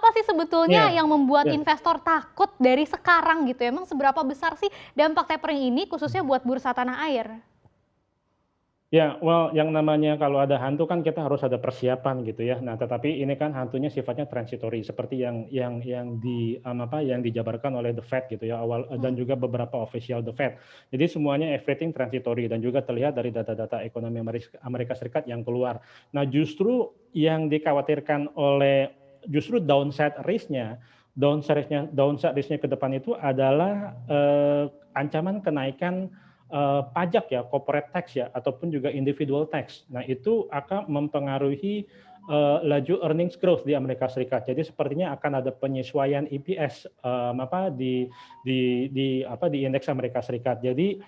apa sih sebetulnya Iya, yang membuat iya. investor takut dari sekarang gitu? Emang seberapa besar sih dampak tapering ini khususnya buat bursa tanah air? Ya, well, yang namanya kalau ada hantu kan kita harus ada persiapan gitu ya. Nah, tetapi ini kan hantunya sifatnya transitory seperti yang dijabarkan oleh The Fed gitu ya awal dan Mhm. juga beberapa official The Fed. Jadi semuanya everything transitory dan juga terlihat dari data-data ekonomi Amerika Serikat yang keluar. Nah, justru yang dikhawatirkan oleh justru downside risk-nya ke depan itu adalah ancaman kenaikan pajak ya, corporate tax ya, ataupun juga individual tax. Nah, itu akan mempengaruhi laju earnings growth di Amerika Serikat. Jadi sepertinya akan ada penyesuaian EPS di indeks Amerika Serikat. Jadi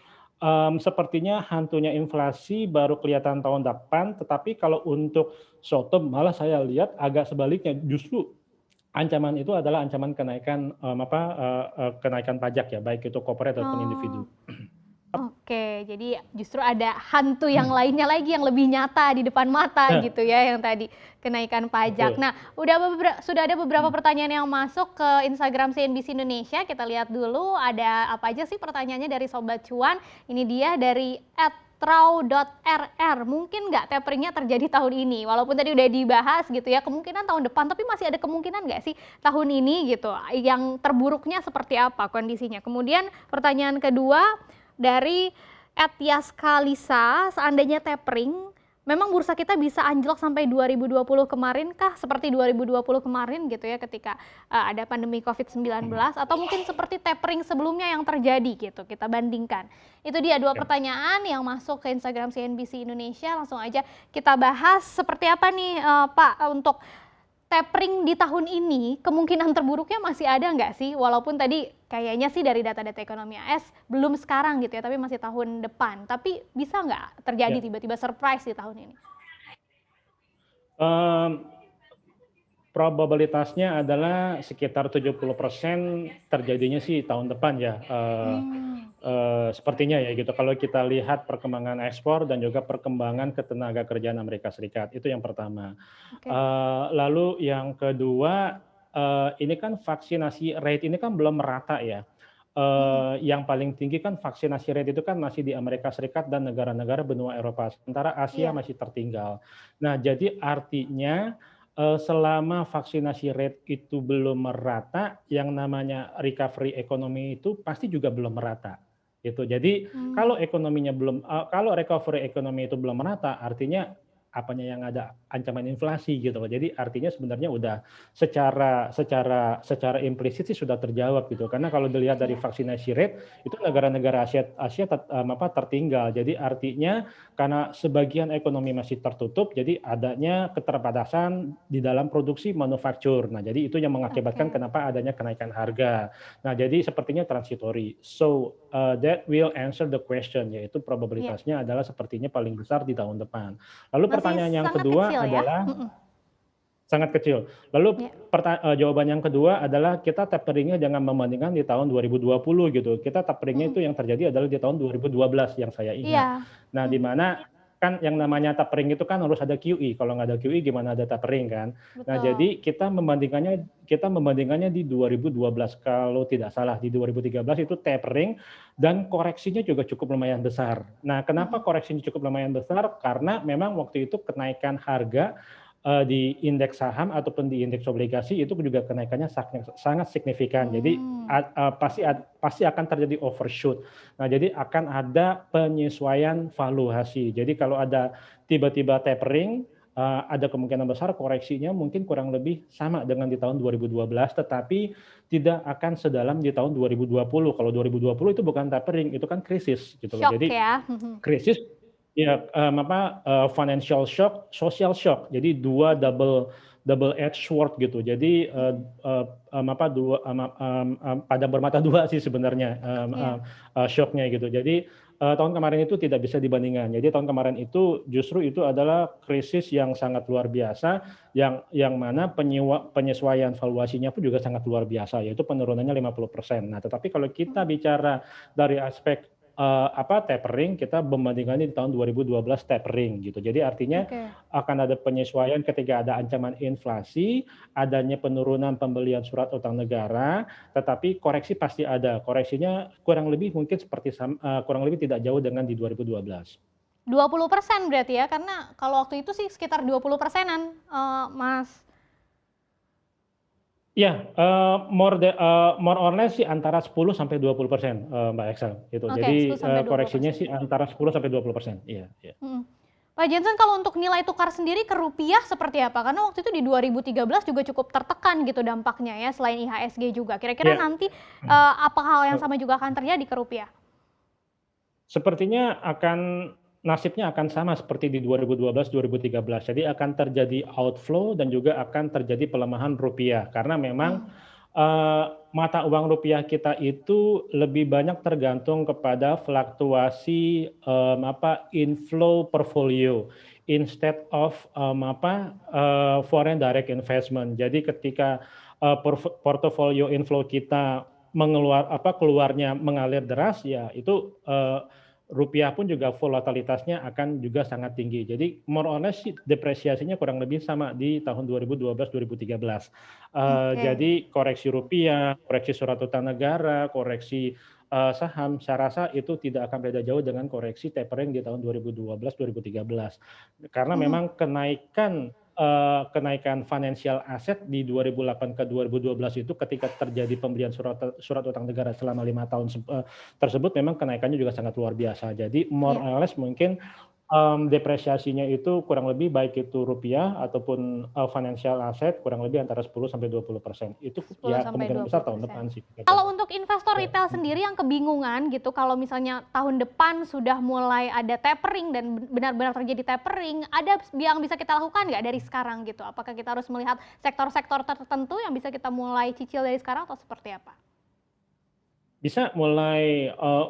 sepertinya hantunya inflasi baru kelihatan tahun depan, tetapi kalau untuk short term malah saya lihat agak sebaliknya. Justru ancaman itu adalah ancaman kenaikan pajak ya, baik itu corporate ataupun individu. Oh. Oke, jadi justru ada hantu yang lainnya lagi yang lebih nyata di depan mata Ya, gitu ya, yang tadi kenaikan pajak. betul. Nah, sudah ada beberapa pertanyaan yang masuk ke Instagram CNBC Indonesia. Kita lihat dulu ada apa aja sih pertanyaannya dari Sobat Cuan. Ini dia dari @trau.rr. Mungkin nggak taperingnya terjadi tahun ini? Walaupun tadi udah dibahas gitu ya, kemungkinan tahun depan, tapi masih ada kemungkinan nggak sih tahun ini gitu? Yang terburuknya seperti apa kondisinya? Kemudian pertanyaan kedua dari @yaskalisa, seandainya tapering, memang bursa kita bisa anjlok sampai 2020 kemarin kah? Seperti 2020 kemarin gitu ya ketika ada pandemi COVID-19 atau mungkin seperti tapering sebelumnya yang terjadi gitu, kita bandingkan. Itu dia dua Ya. pertanyaan yang masuk ke Instagram CNBC Indonesia, langsung aja kita bahas seperti apa nih Pak untuk tapering di tahun ini, kemungkinan terburuknya masih ada nggak sih? Walaupun tadi kayaknya sih dari data-data ekonomi AS belum sekarang gitu ya, tapi masih tahun depan. Tapi bisa nggak terjadi Ya. tiba-tiba surprise di tahun ini? Um, Probabilitasnya adalah sekitar 70% terjadinya sih tahun depan ya. Hmm, Sepertinya ya gitu. Kalau kita lihat perkembangan ekspor dan juga perkembangan ketenaga kerjaan Amerika Serikat, itu yang pertama. oke. Lalu yang kedua, ini kan vaksinasi rate ini kan belum merata ya. Hmm, Yang paling tinggi kan vaksinasi rate itu kan masih di Amerika Serikat dan negara-negara benua Eropa, sementara Asia iya, masih tertinggal. Nah, jadi artinya selama vaksinasi rate itu belum merata, yang namanya recovery ekonomi itu pasti juga belum merata, gitu. Jadi hmm, kalau recovery ekonomi itu belum merata, artinya apanya yang ada ancaman inflasi gitu loh. Jadi artinya sebenarnya udah secara implisit sih sudah terjawab gitu. Karena kalau dilihat dari iya, vaksinasi rate itu negara-negara Asia tertinggal. Jadi artinya karena sebagian ekonomi masih tertutup, jadi adanya keterbatasan di dalam produksi manufaktur. Nah, jadi itu yang mengakibatkan oke, kenapa adanya kenaikan harga. Nah, jadi sepertinya transitory. So, that will answer the question, yaitu iya. probabilitasnya adalah sepertinya paling besar di tahun depan. Lalu Masih pertanyaan yang sangat kedua kecil ya? adalah Mm-mm. sangat kecil. Lalu Iya, jawaban yang kedua adalah kita taperingnya jangan membandingkan di tahun 2020 gitu. Kita taperingnya mm-mm. itu yang terjadi adalah di tahun 2012 yang saya ingat. Iya, Nah, di mm-mm. mana kan yang namanya tapering itu kan harus ada QE. Kalau nggak ada QE gimana ada tapering kan? Nah, Betul. jadi kita membandingkannya di 2012 kalau tidak salah. Di 2013 itu tapering dan koreksinya juga cukup lumayan besar. Nah, kenapa Mhm. koreksinya cukup lumayan besar? Karena memang waktu itu kenaikan harga di indeks saham ataupun di indeks obligasi itu juga kenaikannya sangat signifikan. Jadi Hmm, pasti akan terjadi overshoot. Nah, jadi akan ada penyesuaian valuasi. Jadi kalau ada tiba-tiba tapering, ada kemungkinan besar koreksinya mungkin kurang lebih sama dengan di tahun 2012, tetapi tidak akan sedalam di tahun 2020. Kalau 2020 itu bukan tapering, itu kan krisis gitu loh. shock Jadi ya. Mhm. krisis ya, financial shock, social shock. Jadi dua double double edge sword gitu. Jadi Mhm. padang bermata dua sih sebenarnya Iya. shocknya gitu. Jadi tahun kemarin itu tidak bisa dibandingkan. Jadi tahun kemarin itu justru itu adalah krisis yang sangat luar biasa, yang mana penyesuaian valuasinya pun juga sangat luar biasa, yaitu penurunannya 50%. Nah, tetapi kalau kita Mhm. bicara dari aspek tapering, kita membandingkannya di tahun 2012 tapering gitu. Jadi artinya Oke. akan ada penyesuaian ketika ada ancaman inflasi, adanya penurunan pembelian surat utang negara, tetapi koreksi pasti ada. Koreksinya kurang lebih mungkin kurang lebih tidak jauh dengan di 2012. 20% berarti ya, karena kalau waktu itu sih sekitar 20%-an, Mas. Iya, more or less sih antara 10 sampai 20%, Mbak Excel gitu. Oke, Jadi, 10-20%. koreksinya sih antara 10 sampai 20%. Iya, iya. Mhm. Pak Jensen, kalau untuk nilai tukar sendiri ke rupiah seperti apa? Karena waktu itu di 2013 juga cukup tertekan gitu dampaknya ya, selain IHSG juga. Kira-kira Iya. nanti, apa hal yang sama juga akan terjadi ke rupiah? Sepertinya nasibnya akan sama seperti di 2012, 2013. Jadi akan terjadi outflow dan juga akan terjadi pelemahan rupiah. Karena memang, Mmm. mata uang rupiah kita itu lebih banyak tergantung kepada fluktuasi, inflow portfolio instead of, foreign direct investment. Jadi ketika, portofolio inflow kita keluarnya mengalir deras, ya itu, rupiah pun juga volatilitasnya akan juga sangat tinggi. Jadi more or less sih depresiasinya kurang lebih sama di tahun 2012, 2013. Oke. Jadi koreksi rupiah, koreksi surat utang negara, koreksi, saham, saya rasa itu tidak akan beda jauh dengan koreksi tapering di tahun 2012, 2013. Karena Mhm. memang kenaikan financial asset di 2008 ke 2012 itu ketika terjadi pembelian surat utang negara selama 5 tahun tersebut memang kenaikannya juga sangat luar biasa. Jadi more Iya, or less mungkin, depresiasinya itu kurang lebih baik itu rupiah ataupun, financial asset kurang lebih antara 10 sampai 20%. Itu 10 ya sampai kemungkinan besar tahun 20%. depan sih kita Kalau lihat. untuk investor Ya. retail sendiri yang kebingungan gitu, kalau misalnya tahun depan sudah mulai ada tapering dan benar-benar terjadi tapering, ada yang bisa kita lakukan nggak dari sekarang gitu? Apakah kita harus melihat sektor-sektor tertentu yang bisa kita mulai cicil dari sekarang atau seperti apa? Bisa mulai,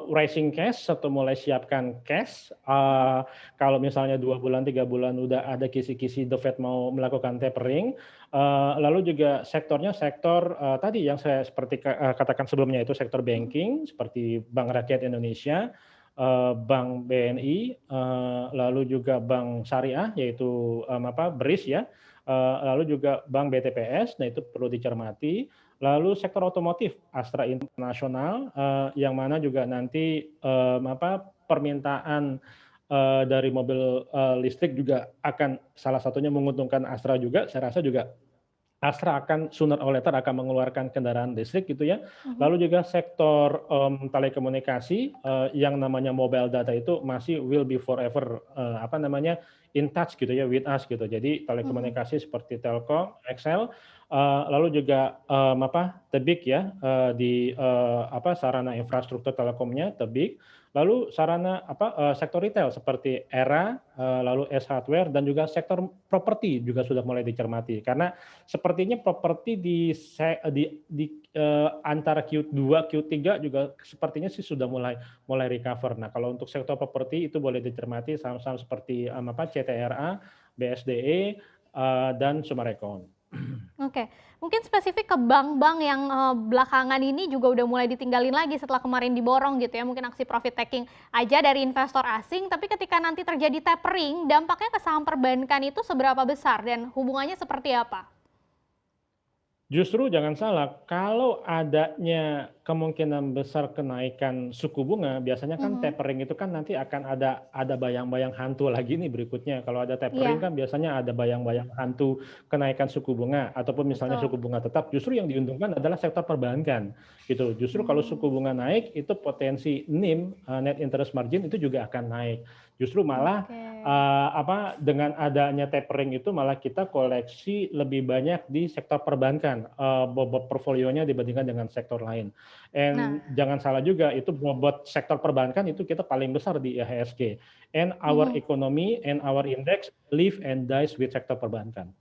raising cash atau mulai siapkan cash, Mhm. kalau misalnya 2 bulan, 3 bulan udah ada kisi-kisi The Fed mau melakukan tapering, lalu juga sektornya sektor, tadi yang saya seperti katakan sebelumnya itu sektor Mhm. banking seperti Bank Rakyat Indonesia, Bank BNI, lalu juga Bank Syariah yaitu, BRIS ya, lalu juga Bank BTPS, nah itu perlu dicermati. Lalu sektor otomotif, Astra International, yang mana juga nanti, permintaan, dari mobil, listrik juga akan salah satunya menguntungkan Astra juga, saya rasa juga Astra akan sooner or later akan mengeluarkan kendaraan listrik gitu ya. Mhm. Lalu juga sektor, telekomunikasi, yang namanya mobile data itu masih will be forever, in touch gitu ya, with us gitu. Jadi Mhm. telekomunikasi seperti Telkom, XL, lalu juga, Tebik ya, sarana infrastruktur telekomnya Tebik, lalu sarana sektor retail seperti Era, lalu S Hardware dan juga sektor properti juga sudah mulai dicermati. Karena sepertinya properti antara Q2, Q3 juga sepertinya sih sudah mulai recover. Nah, kalau untuk sektor properti itu boleh dicermati saham-saham seperti, CTRA, BSDE, dan Summarecon. Oke, mungkin spesifik ke bank-bank yang, belakangan ini juga udah mulai ditinggalin lagi setelah kemarin diborong gitu ya, mungkin aksi profit taking aja dari investor asing, tapi ketika nanti terjadi tapering, dampaknya ke saham perbankan itu seberapa besar dan hubungannya seperti apa? Justru jangan salah, kalau adanya kemungkinan besar kenaikan suku bunga, biasanya kan Mhm. tapering itu kan nanti akan ada bayang-bayang hantu lagi nih berikutnya. Kalau ada tapering Iya, kan biasanya ada bayang-bayang hantu kenaikan suku bunga ataupun misalnya betul. suku bunga tetap, justru yang diuntungkan adalah sektor perbankan gitu. Justru kalau suku Mmm. bunga naik itu potensi NIM, net interest margin itu juga akan naik. Justru malah Oke. dengan adanya tapering itu malah kita koleksi lebih banyak di sektor perbankan, bobot portfolionya dibandingkan dengan sektor lain. Nah. Jangan salah juga itu bobot sektor perbankan itu kita paling besar di IHSG. And our Mhm. economy and our index live and dies with sektor perbankan.